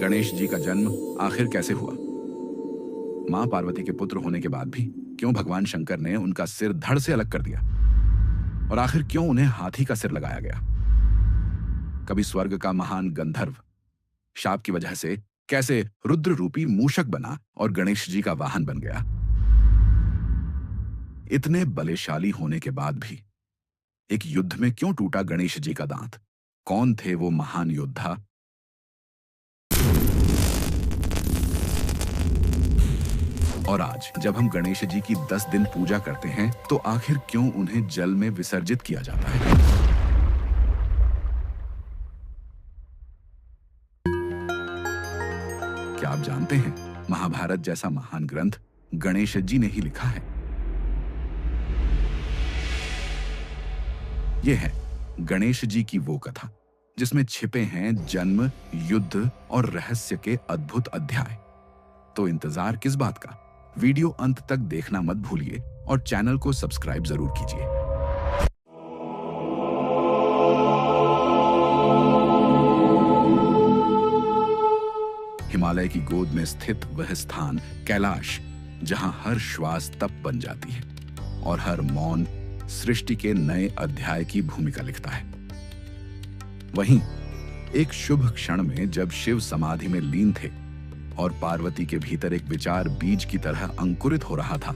गणेश जी का जन्म आखिर कैसे हुआ? मां पार्वती के पुत्र होने के बाद भी क्यों भगवान शंकर ने उनका सिर धड़ से अलग कर दिया? और आखिर क्यों उन्हें हाथी का सिर लगाया गया? कभी स्वर्ग का महान गंधर्व शाप की वजह से कैसे रुद्र रूपी मूषक बना और गणेश जी का वाहन बन गया? इतने बलशाली होने के बाद भी एक युद्ध में क्यों टूटा गणेश जी का दांत? कौन थे वो महान योद्धा? और आज जब हम गणेश जी की 10 दिन पूजा करते हैं तो आखिर क्यों उन्हें जल में विसर्जित किया जाता है? क्या आप जानते हैं महाभारत जैसा महान ग्रंथ गणेश जी ने ही लिखा है? यह है गणेश जी की वो कथा जिसमें छिपे हैं जन्म, युद्ध और रहस्य के अद्भुत अध्याय। तो इंतजार किस बात का? वीडियो अंत तक देखना मत भूलिए और चैनल को सब्सक्राइब जरूर कीजिए। हिमालय की गोद में स्थित वह स्थान कैलाश, जहां हर श्वास तप बन जाती है और हर मौन सृष्टि के नए अध्याय की भूमिका लिखता है। वहीं एक शुभ क्षण में जब शिव समाधि में लीन थे और पार्वती के भीतर एक विचार बीज की तरह अंकुरित हो रहा था,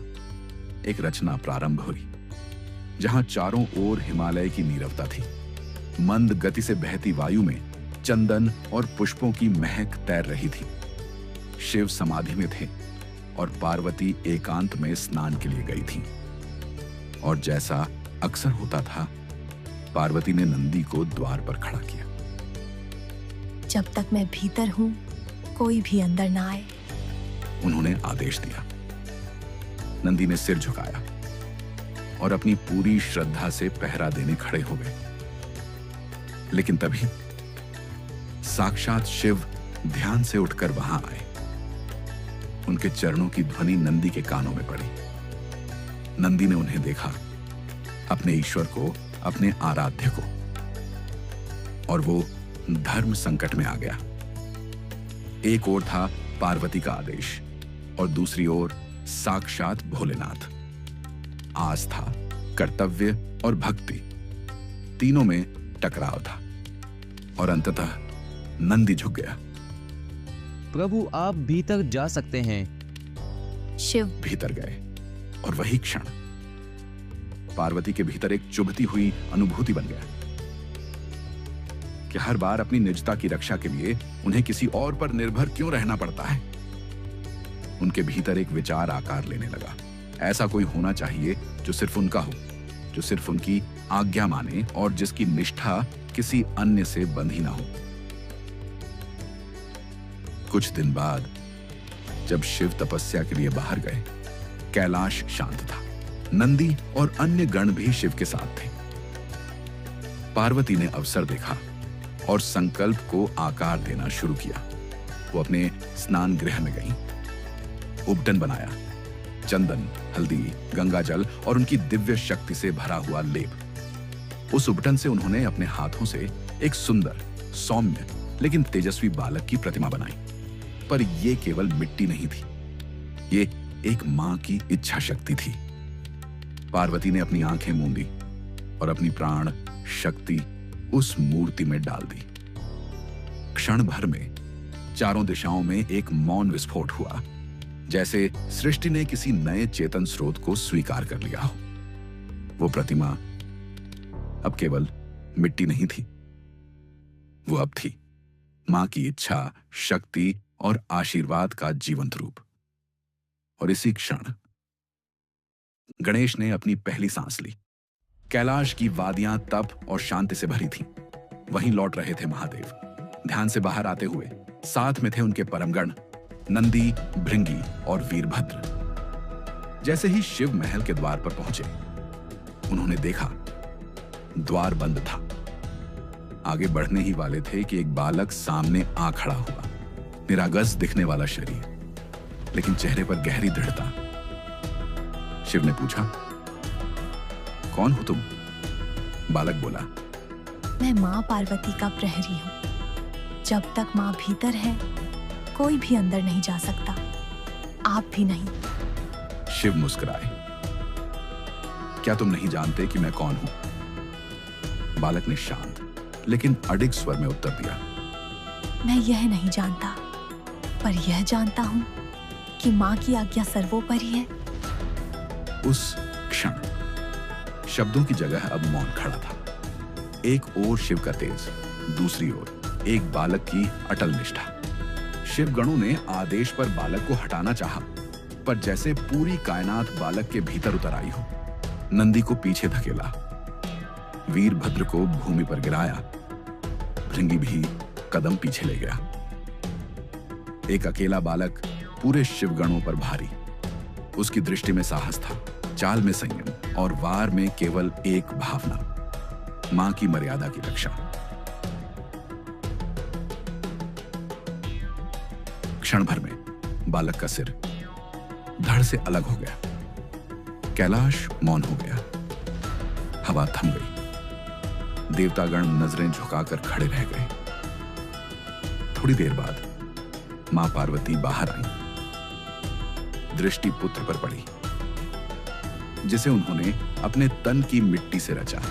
एक रचना प्रारंभ हुई जहां चारों ओर हिमालय की नीरवता थी। मंद गति से बहती वायु में चंदन और पुष्पों की महक तैर रही थी। शिव समाधि में थे और पार्वती एकांत में स्नान के लिए गई थी। और जैसा अक्सर होता था, पार्वती ने नंदी को द्वार पर खड़ा किया। जब तक मैं भीतर हूं, कोई भी अंदर ना आए, उन्होंने आदेश दिया। नंदी ने सिर झुकाया और अपनी पूरी श्रद्धा से पहरा देने खड़े हो गए। लेकिन तभी साक्षात शिव ध्यान से उठकर वहां आए। उनके चरणों की ध्वनि नंदी के कानों में पड़ी। नंदी ने उन्हें देखा, अपने ईश्वर को, अपने आराध्य को, और वो धर्म संकट में आ गया। एक ओर था पार्वती का आदेश और दूसरी ओर साक्षात भोलेनाथ। आस्था, कर्तव्य और भक्ति, तीनों में टकराव था और अंततः नंदी झुक गया। प्रभु, आप भीतर जा सकते हैं। शिव भीतर गए और वही क्षण पार्वती के भीतर एक चुभती हुई अनुभूति बन गया कि हर बार अपनी निजता की रक्षा के लिए उन्हें किसी और पर निर्भर क्यों रहना पड़ता है। उनके भीतर एक विचार आकार लेने लगा। ऐसा कोई होना चाहिए जो सिर्फ उनका हो, जो सिर्फ उनकी आज्ञा माने और जिसकी निष्ठा किसी अन्य से बंधी ना हो। कुछ दिन बाद जब शिव तपस्या के लिए बाहर गए, कैलाश शांत था। नंदी और अन्य गण भी शिव के साथ थे। पार्वती ने अवसर देखा और संकल्प को आकार देना शुरू किया। वो अपने स्नान गृह में गई, उपटन बनाया, चंदन, हल्दी, गंगाजल और उनकी दिव्य शक्ति से भरा हुआ लेप। उस उपटन से उन्होंने अपने हाथों से एक सुंदर, सौम्य लेकिन तेजस्वी बालक की प्रतिमा बनाई। पर यह केवल मिट्टी नहीं थी, ये एक मां की इच्छा शक्ति थी। पार्वती ने अपनी आंखें मूंदी और अपनी प्राण शक्ति उस मूर्ति में डाल दी। क्षण भर में चारों दिशाओं में एक मौन विस्फोट हुआ, जैसे सृष्टि ने किसी नए चेतन स्रोत को स्वीकार कर लिया हो। वो प्रतिमा अब केवल मिट्टी नहीं थी, वो अब थी मां की इच्छा, शक्ति और आशीर्वाद का जीवंत रूप। और इसी क्षण गणेश ने अपनी पहली सांस ली। कैलाश की वादियां तप और शांति से भरी थीं। वहीं लौट रहे थे महादेव, ध्यान से बाहर आते हुए। साथ में थे उनके परमगण नंदी, भृंगी और वीरभद्र। जैसे ही शिव महल के द्वार पर पहुंचे, उन्होंने देखा द्वार बंद था। आगे बढ़ने ही वाले थे कि एक बालक सामने आ खड़ा हुआ। निरागस दिखने वाला शरीर, लेकिन चेहरे पर गहरी दृढ़ता। शिव ने पूछा, कौन हो तुम? बालक बोला, मैं माँ पार्वती का प्रहरी हूँ। जब तक माँ भीतर है, कोई भी अंदर नहीं जा सकता, आप भी नहीं। शिव मुस्कुराए। क्या तुम नहीं जानते कि मैं कौन हूं? बालक ने शांत लेकिन अडिग स्वर में उत्तर दिया। मैं यह नहीं जानता, पर यह जानता हूं कि माँ की आज्ञा सर्वोपरि है। उस क्षण शब्दों की जगह अब मौन खड़ा था। एक ओर शिव का तेज, दूसरी ओर एक बालक की अटल निष्ठा। शिव गणों ने आदेश पर बालक को हटाना चाहा, पर जैसे पूरी कायनात बालक के भीतर उतर आई हो। नंदी को पीछे धकेला, वीरभद्र को भूमि पर गिराया, भृंगी भी कदम पीछे ले गया। एक अकेला बालक पूरे शिवगणों पर भारी। उसकी दृष्टि में साहस था, चाल में संयम और वार में केवल एक भावना, मां की मर्यादा की रक्षा। क्षण भर में बालक का सिर धड़ से अलग हो गया। कैलाश मौन हो गया, हवा थम गई। देवतागण नजरें झुकाकर खड़े रह गए। थोड़ी देर बाद मां पार्वती बाहर आई। दृष्टि पुत्र पर पड़ी, जिसे उन्होंने अपने तन की मिट्टी से रचा,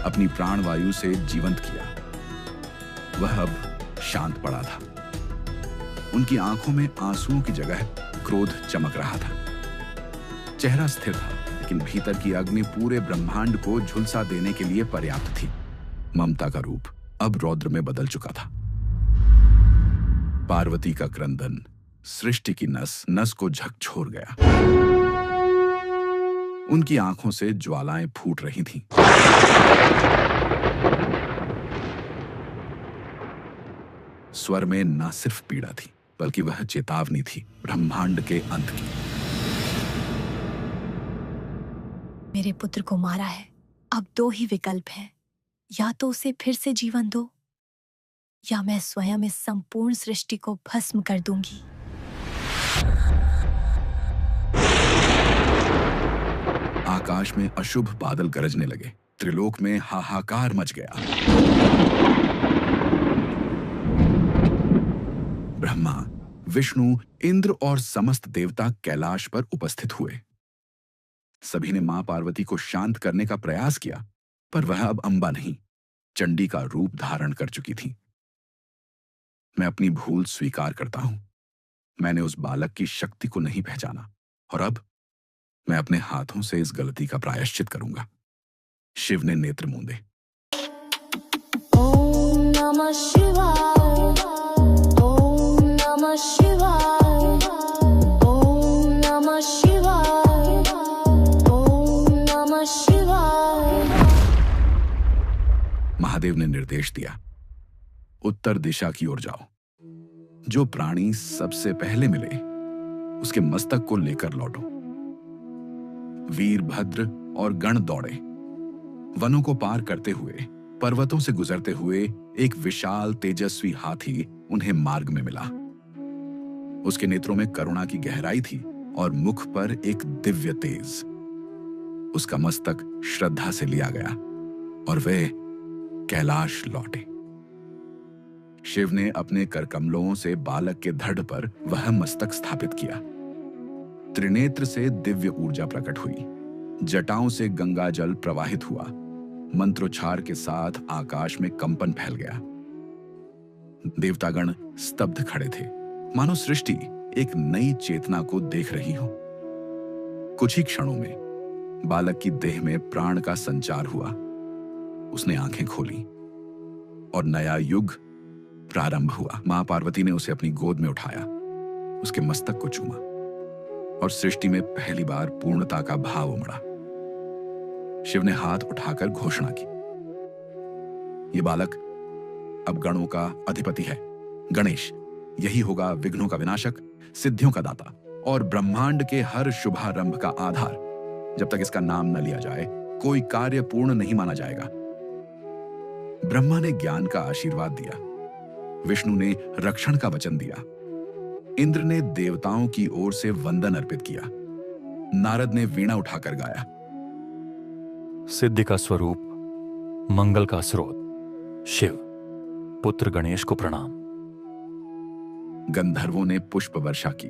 अपनी प्राणवायु से जीवंत किया। वह अब शांत पड़ा था। उनकी आंखों में आंसुओं की जगह क्रोध चमक रहा था। चेहरा स्थिर था, लेकिन भीतर की अग्नि पूरे ब्रह्मांड को झुलसा देने के लिए पर्याप्त थी। ममता का रूप अब रौद्र में बदल चुका था। पार्वती का क्रंदन सृष्टि की नस नस को झकझोर गया। उनकी आंखों से ज्वालाएं फूट रही थीं। स्वर में न सिर्फ पीड़ा थी, बल्कि वह चेतावनी थी ब्रह्मांड के अंत की। मेरे पुत्र को मारा है, अब दो ही विकल्प हैं, या तो उसे फिर से जीवन दो, या मैं स्वयं इस संपूर्ण सृष्टि को भस्म कर दूंगी। आकाश में अशुभ बादल गरजने लगे। त्रिलोक में हाहाकार मच गया। ब्रह्मा, विष्णु, इंद्र और समस्त देवता कैलाश पर उपस्थित हुए। सभी ने मां पार्वती को शांत करने का प्रयास किया, पर वह अब अंबा नहीं, चंडी का रूप धारण कर चुकी थी। मैं अपनी भूल स्वीकार करता हूं। मैंने उस बालक की शक्ति को नहीं पहचाना, और अब मैं अपने हाथों से इस गलती का प्रायश्चित करूंगा। शिव ने नेत्र मूंदे। ओम नमः शिवाय, ओम नमः शिवाय, ओम नमः शिवाय, ओम नमः शिवाय। महादेव ने निर्देश दिया, उत्तर दिशा की ओर जाओ। जो प्राणी सबसे पहले मिले, उसके मस्तक को लेकर लौटो। वीरभद्र और गण दौड़े। वनों को पार करते हुए, पर्वतों से गुजरते हुए एक विशाल तेजस्वी हाथी उन्हें मार्ग में मिला। उसके नेत्रों में करुणा की गहराई थी और मुख पर एक दिव्य तेज। उसका मस्तक श्रद्धा से लिया गया और वे कैलाश लौटे। शिव ने अपने करकमलों से बालक के धड़ पर वह मस्तक स्थापित किया। त्रिनेत्र से दिव्य ऊर्जा प्रकट हुई। जटाओं से गंगा जल प्रवाहित हुआ। मंत्रोच्चार के साथ आकाश में कंपन फैल गया। देवतागण स्तब्ध खड़े थे, मानो सृष्टि एक नई चेतना को देख रही हो। कुछ ही क्षणों में बालक की देह में प्राण का संचार हुआ। उसने आंखें खोली और नया युग प्रारंभ हुआ। मां पार्वती ने उसे अपनी गोद में उठाया, उसके मस्तक को चूमा और सृष्टि में पहली बार पूर्णता का भाव उमड़ा। शिव ने हाथ उठाकर घोषणा की, यह बालक अब गणों का अधिपति है। गणेश, यही होगा विघ्नों का विनाशक, सिद्धियों का दाता और ब्रह्मांड के हर शुभारंभ का आधार। जब तक इसका नाम न लिया जाए, कोई कार्य पूर्ण नहीं माना जाएगा। ब्रह्मा ने ज्ञान का आशीर्वाद दिया, विष्णु ने रक्षण का वचन दिया, इंद्र ने देवताओं की ओर से वंदन अर्पित किया, नारद ने वीणा उठाकर गाया। सिद्धि का स्वरूप, मंगल का स्रोत शिव, पुत्र गणेश को प्रणाम। गंधर्वों ने पुष्प वर्षा की,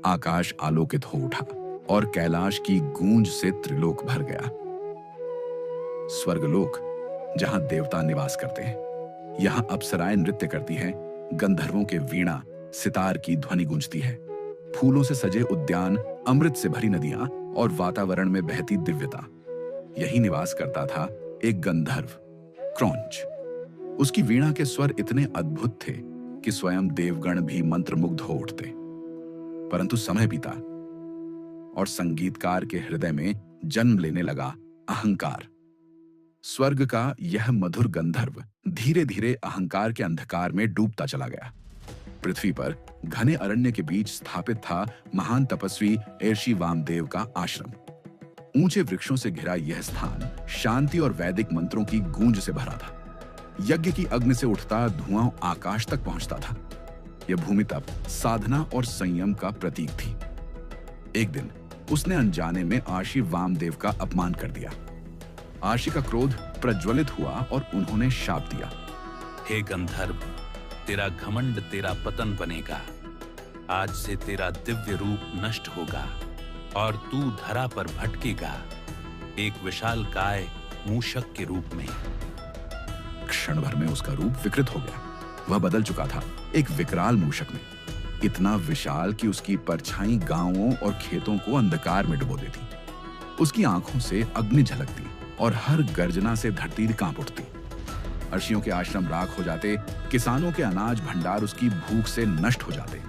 आकाश आलोकित हो उठा और कैलाश की गूंज से त्रिलोक भर गया। स्वर्गलोक, जहां देवता निवास करते हैं, यहां अप्सराएं नृत्य करती हैं, गंधर्वों के वीणा सितार की ध्वनि गूंजती है। फूलों से सजे उद्यान, अमृत से भरी नदियां और वातावरण में बहती दिव्यता। यही निवास करता था एक गंधर्व, क्रौंच। उसकी वीणा के स्वर इतने अद्भुत थे कि स्वयं देवगण भी मंत्रमुग्ध हो उठते। परंतु समय बीता और संगीतकार के हृदय में जन्म लेने लगा अहंकार। स्वर्ग का यह मधुर गंधर्व धीरे धीरे अहंकार के अंधकार में डूबता चला गया। पृथ्वी पर घने अरण्य के बीच स्थापित था महान तपस्वी ऋषि वामदेव का आश्रम। ऊंचे वृक्षों से घिरा यह स्थान शांति और वैदिक मंत्रों की गूंज से भरा था। यज्ञ की अग्नि से उठता धुआं आकाश तक पहुंचता था। यह भूमि तप, साधना और संयम का प्रतीक थी। एक दिन उसने अनजाने में आशी वामदेव का अपमान कर दिया। आशी का क्रोध प्रज्वलित हुआ और उन्होंने शाप दिया। हे गंधर्व, तेरा घमंड तेरा पतन बनेगा। आज से तेरा दिव्य रूप नष्ट होगा और तू धरा पर भटकेगा, एक विशाल काय मूषक के रूप में। क्षण भर में उसका रूप विकृत हो गया। वह बदल चुका था एक विकराल मूषक में, इतना विशाल कि उसकी परछाई गांवों और खेतों को अंधकार में डुबो देती। उसकी आंखों से अग्नि झलकती और हर गर्जना से धरती कांप उठती। अर्षियों के आश्रम राख हो जाते, किसानों के अनाज भंडार उसकी भूख से नष्ट हो जाते।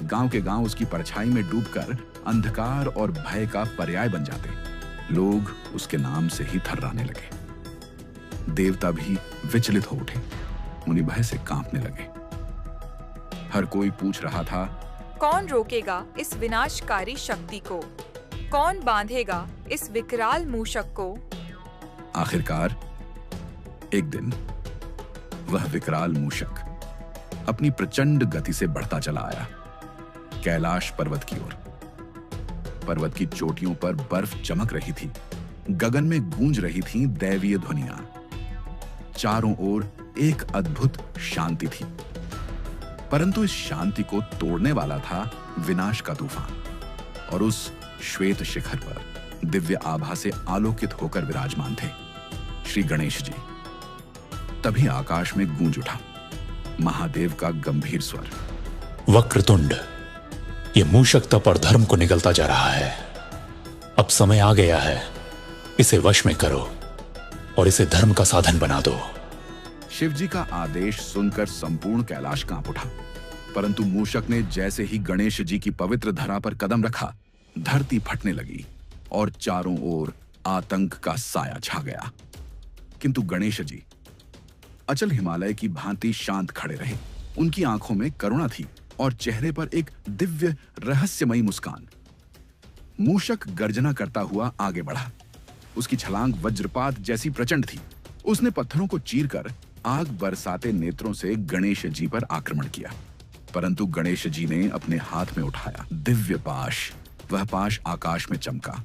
गांव के गांव उसकी परछाई में डूबकर अंधकार और भय का पर्याय बन जाते। लोग उसके नाम से ही थर्राने लगे। देवता भी विचलित हो उठे, उन्हें भय से कांपने लगे। हर कोई पूछ रहा था, कौन रोकेगा इस विनाशकारी शक्ति को? कौन बांधेगा इस विकराल मूषक को? आखिरकार एक दिन वह विकराल मूषक अपनी प्रचंड गति से बढ़ता चला आया कैलाश पर्वत की ओर। पर्वत की चोटियों पर बर्फ चमक रही थी, गगन में गूंज रही थी दैवीय ध्वनियां। चारों ओर एक अद्भुत शांति थी, परंतु इस शांति को तोड़ने वाला था विनाश का तूफान। और उस श्वेत शिखर पर दिव्य आभा से आलोकित होकर विराजमान थे श्री गणेश जी। तभी आकाश में गूंज उठा महादेव का गंभीर स्वर, वक्रतुंड, ये मूषक तप और धर्म को निगलता जा रहा है। अब समय आ गया है, इसे वश में करो और इसे धर्म का साधन बना दो। शिवजी का आदेश सुनकर संपूर्ण कैलाश कांप उठा, परंतु मूषक ने जैसे ही गणेश जी की पवित्र धरा पर कदम रखा, धरती फटने लगी और चारों ओर आतंक का साया छा गया। किंतु गणेश जी अचल हिमालय की भांति शांत खड़े रहे। उनकी आंखों में करुणा थी और चेहरे पर एक दिव्य रहस्यमयी मुस्कान। मूषक गर्जना करता हुआ आगे बढ़ा। उसकी छलांग वज्रपात जैसी प्रचंड थी। उसने पत्थरों को चीरकर आग बरसाते नेत्रों से गणेश जी पर आक्रमण किया, परंतु गणेश जी ने अपने हाथ में उठाया दिव्य पाश। वह पाश आकाश में चमका,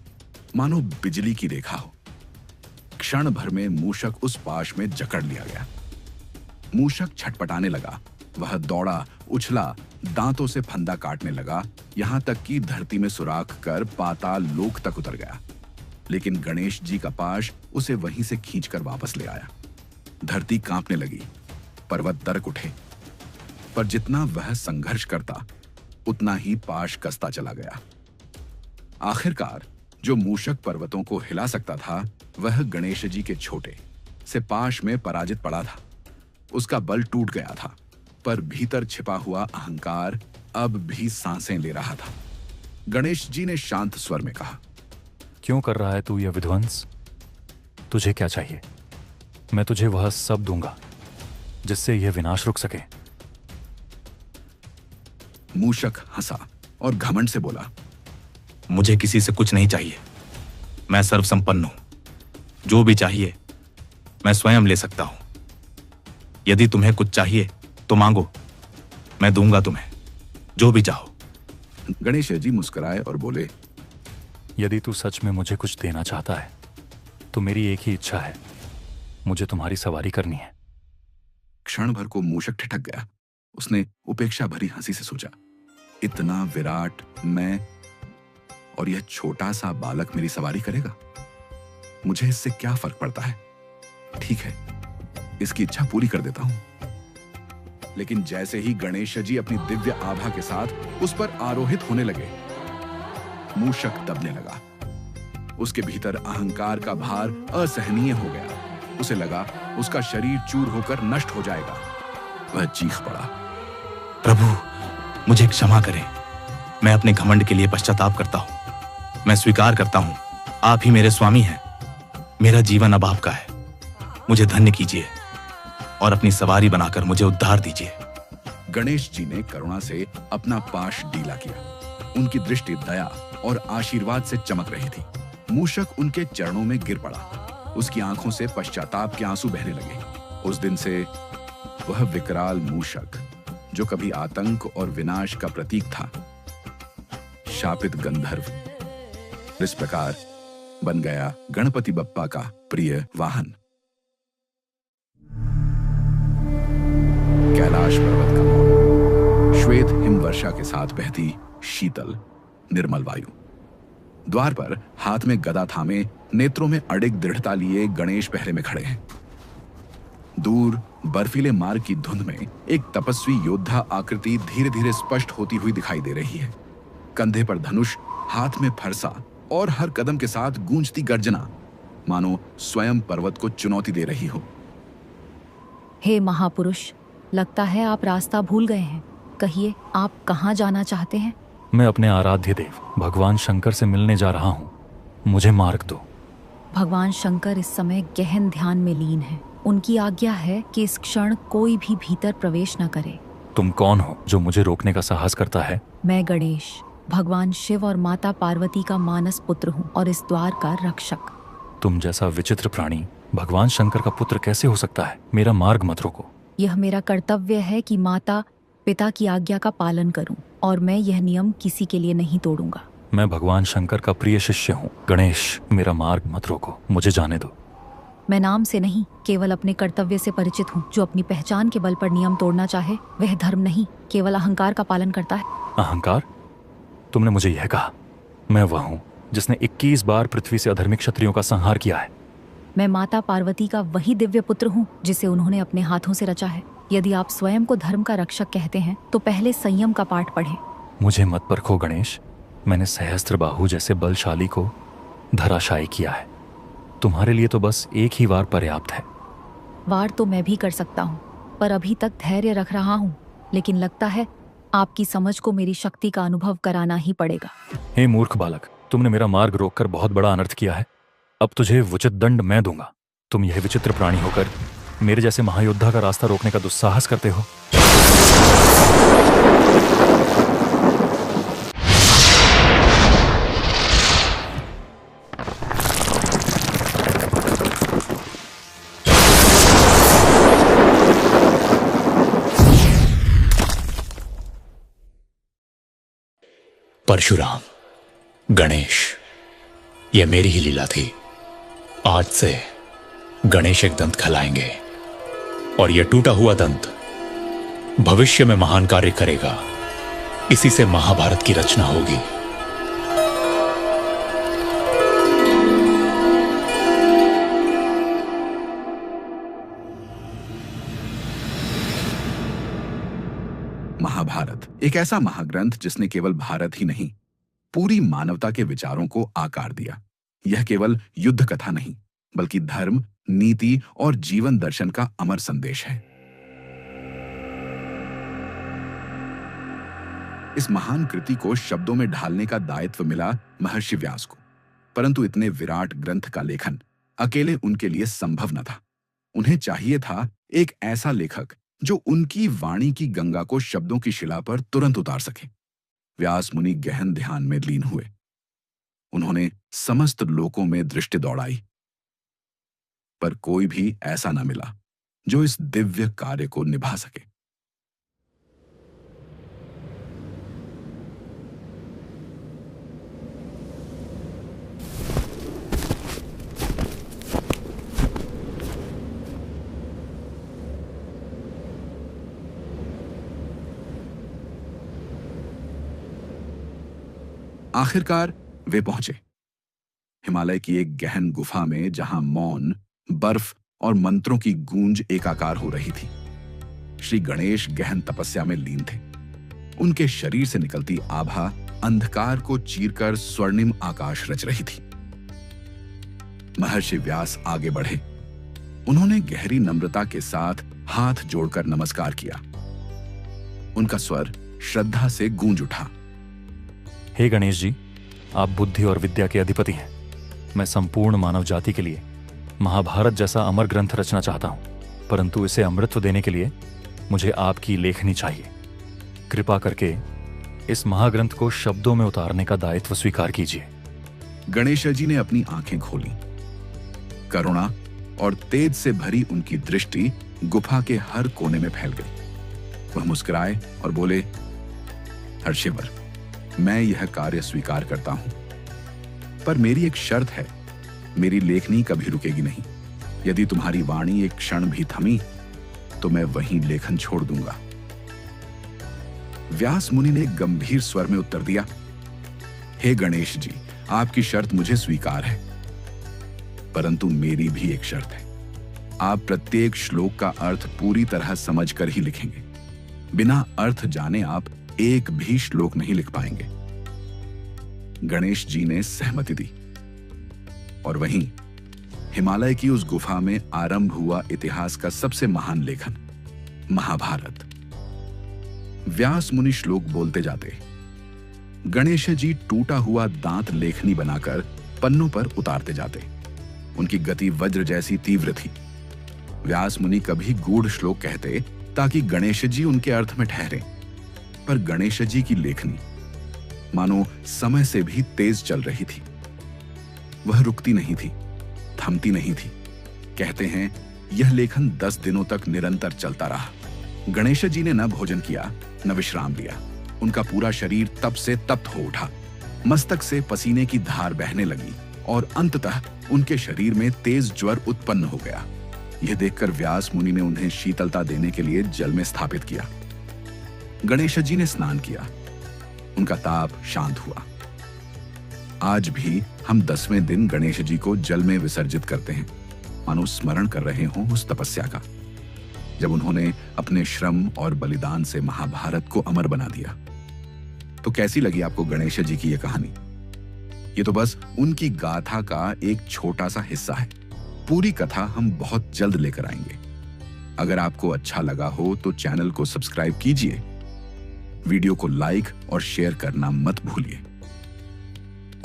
मानो बिजली की रेखा हो। क्षण भर में मूषक उस पाश में जकड़ लिया गया। मूषक छटपटाने लगा। वह दौड़ा, उछला, दांतों से फंदा काटने लगा, यहां तक कि धरती में सुराख कर पाताल लोक तक उतर गया। लेकिन गणेश जी का पाश उसे वहीं से खींचकर वापस ले आया। धरती कांपने लगी, पर्वत दरक उठे, पर जितना वह संघर्ष करता उतना ही पाश कसता चला गया। आखिरकार जो मूषक पर्वतों को हिला सकता था, वह गणेश जी के छोटे से पाश में पराजित पड़ा था। उसका बल टूट गया था, पर भीतर छिपा हुआ अहंकार अब भी सांसें ले रहा था। गणेश जी ने शांत स्वर में कहा, क्यों कर रहा है तू यह विध्वंस? तुझे क्या चाहिए? मैं तुझे वह सब दूंगा जिससे यह विनाश रुक सके। मूषक हंसा और घमंड से बोला, मुझे किसी से कुछ नहीं चाहिए। मैं सर्वसंपन्न हूं। जो भी चाहिए मैं स्वयं ले सकता हूं। यदि तुम्हें कुछ चाहिए तो मांगो, मैं दूंगा तुम्हें जो भी चाहो। गणेश जी मुस्कुराए और बोले, यदि तू सच में मुझे कुछ देना चाहता है तो मेरी एक ही इच्छा है, मुझे तुम्हारी सवारी करनी है। क्षण भर को मूषक ठिठक गया। उसने उपेक्षा भरी हंसी से सोचा, इतना विराट मैं और यह छोटा सा बालक मेरी सवारी करेगा? मुझे इससे क्या फर्क पड़ता है? ठीक है, इसकी इच्छा पूरी कर देता हूं। लेकिन जैसे ही गणेश जी अपनी दिव्य आभा के साथ उस पर आरोहित होने लगे, मूषक दबने लगा। उसके भीतर अहंकार का भार असहनीय हो गया। उसे लगा उसका शरीर चूर होकर नष्ट हो जाएगा। वह चीख पड़ा, प्रभु, मुझे क्षमा करें। मैं अपने घमंड के लिए पश्चाताप करता हूं। मैं स्वीकार करता हूं, आप ही मेरे स्वामी हैं। मेरा जीवन अब आपका है। मुझे धन्य कीजिए और अपनी सवारी बनाकर मुझे उद्धार दीजिए। गणेश जी ने करुणा से अपना पाश ढीला किया। उनकी दृष्टि दया और आशीर्वाद से चमक रही थी। मूषक उनके चरणों में गिर पड़ा। उसकी आंखों से पश्चाताप के आंसू बहने लगे। उस दिन से वह विकराल मूषक, जो कभी आतंक और विनाश का प्रतीक था, शापित गंधर्व, इस प्रकार बन गया गणपति बप्पा का प्रिय वाहन। कैलाश पर्वत का मौन, श्वेत हिमवर्षा के साथ बहती शीतल निर्मल वायु। द्वार पर हाथ में गदा थामे, नेत्रों में अडिग दृढ़ता लिए गणेश पहरे में खड़े हैं। दूर बर्फीले मार्ग की धुंध में एक तपस्वी योद्धा आकृति धीरे धीरे स्पष्ट होती हुई दिखाई दे रही है। कंधे पर धनुष, हाथ में फरसा और हर कदम के साथ गूंजती गर्जना, मानो स्वयं पर्वत को चुनौती दे रही हो। हे महापुरुष, लगता है आप रास्ता भूल गए हैं। कहिए, आप कहाँ जाना चाहते हैं? मैं अपने आराध्य देव भगवान शंकर से मिलने जा रहा हूँ। मुझे मार्ग दो। भगवान शंकर इस समय गहन ध्यान में लीन है। उनकी आज्ञा है कि इस क्षण कोई भी भीतर प्रवेश न करे। तुम कौन हो जो मुझे रोकने का साहस करता है? मैं गणेश, भगवान शिव और माता पार्वती का मानस पुत्र हूँ और इस द्वार का रक्षक। तुम जैसा विचित्र प्राणी भगवान शंकर का पुत्र कैसे हो सकता है? मेरा मार्ग मत रोको। यह मेरा कर्तव्य है कि माता पिता की आज्ञा का पालन करूं, और मैं यह नियम किसी के लिए नहीं तोड़ूंगा। मैं भगवान शंकर का प्रिय शिष्य हूँ। गणेश, मेरा मार्ग मत रोको, मुझे जाने दो। मैं नाम से नहीं, केवल अपने कर्तव्य से परिचित हूँ। जो अपनी पहचान के बल पर नियम तोड़ना चाहे, वह धर्म नहीं, केवल अहंकार का पालन करता है। अहंकार? तुमने मुझे यह कहा? मैं वह हूँ जिसने 21 बार पृथ्वी से अधर्मी क्षत्रियों का संहार किया है। मैं माता पार्वती का वही दिव्य पुत्र हूँ जिसे उन्होंने अपने हाथों से रचा है। यदि आप स्वयं को धर्म का रक्षक कहते हैं तो पहले संयम का पाठ पढ़ें। मुझे मत परखो गणेश। मैंने सहस्त्रबाहु जैसे बलशाली को धराशायी किया है। तुम्हारे लिए तो बस एक ही वार पर्याप्त है। वार तो मैं भी कर सकता हूँ, पर अभी तक धैर्य रख रहा हूँ। लेकिन लगता है आपकी समझ को मेरी शक्ति का अनुभव कराना ही पड़ेगा। हे मूर्ख बालक, तुमने मेरा मार्ग रोककर बहुत बड़ा अनर्थ किया है। अब तुझे उचित दंड मैं दूंगा। तुम यह विचित्र प्राणी होकर मेरे जैसे महायोद्धा का रास्ता रोकने का दुस्साहस करते हो। परशुराम, गणेश, यह मेरी ही लीला थी। आज से गणेश एक दंत खिलाएंगे और यह टूटा हुआ दंत भविष्य में महान कार्य करेगा। इसी से महाभारत की रचना होगी। महाभारत एक ऐसा महाग्रंथ जिसने केवल भारत ही नहीं, पूरी मानवता के विचारों को आकार दिया। यह केवल युद्ध कथा नहीं, बल्कि धर्म, नीति और जीवन दर्शन का अमर संदेश है। इस महान कृति को शब्दों में ढालने का दायित्व मिला महर्षि व्यास को, परंतु इतने विराट ग्रंथ का लेखन अकेले उनके लिए संभव न था। उन्हें चाहिए था एक ऐसा लेखक जो उनकी वाणी की गंगा को शब्दों की शिला पर तुरंत उतार सके। व्यास मुनि गहन ध्यान में लीन हुए। उन्होंने समस्त लोकों में दृष्टि दौड़ाई, पर कोई भी ऐसा न मिला जो इस दिव्य कार्य को निभा सके। आखिरकार वे पहुंचे हिमालय की एक गहन गुफा में, जहां मौन, बर्फ और मंत्रों की गूंज एकाकार हो रही थी। श्री गणेश गहन तपस्या में लीन थे। उनके शरीर से निकलती आभा अंधकार को चीरकर स्वर्णिम आकाश रच रही थी। महर्षि व्यास आगे बढ़े। उन्होंने गहरी नम्रता के साथ हाथ जोड़कर नमस्कार किया। उनका स्वर श्रद्धा से गूंज उठा। हे गणेश जी, आप बुद्धि और विद्या के अधिपति हैं। मैं संपूर्ण मानव जाति के लिए महाभारत जैसा अमर ग्रंथ रचना चाहता हूं, परंतु इसे अमृतत्व देने के लिए मुझे आपकी लेखनी चाहिए। कृपा करके इस महाग्रंथ को शब्दों में उतारने का दायित्व स्वीकार कीजिए। गणेश जी ने अपनी आंखें खोली। करुणा और तेज से भरी उनकी दृष्टि गुफा के हर कोने में फैल गई। वह मुस्कुराए और बोले, हर्षिवर, मैं यह कार्य स्वीकार करता हूं, पर मेरी एक शर्त है। मेरी लेखनी कभी रुकेगी नहीं। यदि तुम्हारी वाणी एक क्षण भी थमी तो मैं वहीं लेखन छोड़ दूंगा। व्यास मुनि ने गंभीर स्वर में उत्तर दिया, हे गणेश जी, आपकी शर्त मुझे स्वीकार है, परंतु मेरी भी एक शर्त है। आप प्रत्येक श्लोक का अर्थ पूरी तरह समझकर ही लिखेंगे। बिना अर्थ जाने आप एक भी श्लोक नहीं लिख पाएंगे। गणेश जी ने सहमति दी और वहीं हिमालय की उस गुफा में आरंभ हुआ इतिहास का सबसे महान लेखन, महाभारत। व्यास मुनि श्लोक बोलते जाते। गणेश जी टूटा हुआ दांत लेखनी बनाकर पन्नों पर उतारते जाते। उनकी गति वज्र जैसी तीव्र थी। व्यास मुनि कभी गूढ़ श्लोक कहते ताकि गणेश जी उनके अर्थ में ठहरे, पर गणेश जी की लेखनी मानो समय से भी तेज चल रही थी। वह रुकती नहीं थी, थमती नहीं थी। कहते हैं यह लेखन 10 दिनों तक निरंतर चलता रहा। गणेश जी ने न भोजन किया न विश्राम लिया। उनका पूरा शरीर तप से तप्त हो उठा। मस्तक से पसीने की धार बहने लगी और अंततः उनके शरीर में तेज ज्वर उत्पन्न हो गया। यह देखकर व्यास मुनि ने उन्हें शीतलता देने के लिए जल में स्थापित किया। गणेश जी ने स्नान किया। उनका ताप शांत हुआ। आज भी हम 10वें दिन गणेश जी को जल में विसर्जित करते हैं, मानो स्मरण कर रहे हों उस तपस्या का, जब उन्होंने अपने श्रम और बलिदान से महाभारत को अमर बना दिया। तो कैसी लगी आपको गणेश जी की यह कहानी? ये तो बस उनकी गाथा का एक छोटा सा हिस्सा है। पूरी कथा हम बहुत जल्द लेकर आएंगे। अगर आपको अच्छा लगा हो तो चैनल को सब्सक्राइब कीजिए, वीडियो को लाइक और शेयर करना मत भूलिए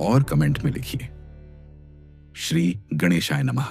और कमेंट में लिखिए, श्री गणेशाय नमः।